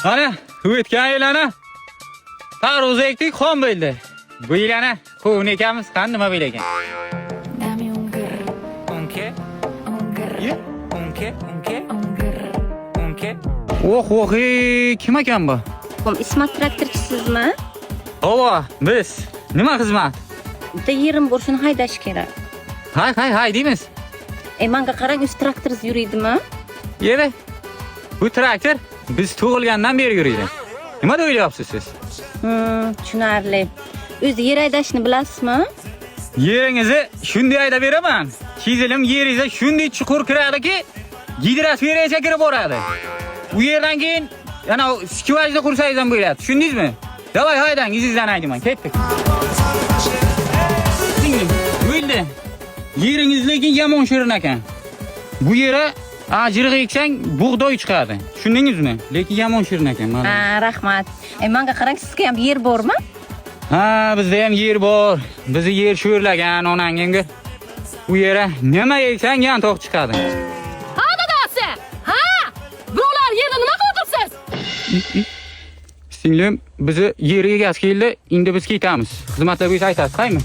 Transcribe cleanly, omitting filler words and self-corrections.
Ana, o'tgan yil ana. Tarvuz ekdik, xon bo'ldi. Bu yil ana, qovun ekamiz, qani nima bo'lagan? Dame un grr, Unke, un grr, unke. un grr. Oh, kim ekan bu? Ismat traktorchisizmi? Ova, biz. Nima xizmat? Bitta yerim bor, shuni haydash kerak. Hay deymiz. Menga qarang, o'z traktoringiz yuriydimi? Yeri. Bu traktor biz tug'ilgandan beri yuriydi. Nima o'ylayapsiz siz? Tushunarli. O'zi yer haydashni bilasizmi? Yeringizni shunday haydab beraman. Chizilim yeringizni shunday chuqur kiradiki, gidrosferaga kirib boradi. U yerdan keyin yana skivajni qursangiz ham bo'ladi. Tushundingizmi? Davay haydang, izingizdan haydaman. Ketdik. Singlim, bo'ldi. Yeringiz lekin yomon shirin ekan. Bu yere ajriq eksang bug'doy chiqadi. Tushundingizmi? Lekin yomon shirin ekan. Ha, rahmat. Menga qarang, sizga ham yer bormi? Ha, bizda ham yer bor. Bizni yer sho'rlagan onangga. Bu yere nima eksang yantoq chiqadi. Ha dadasi! Ha! Birovlar yerni nima qilibsiz? Singlim, bizni yerga gaz keldi. Endi biz ketamiz. Xizmatlar bo'yicha aytasiz, qaymi?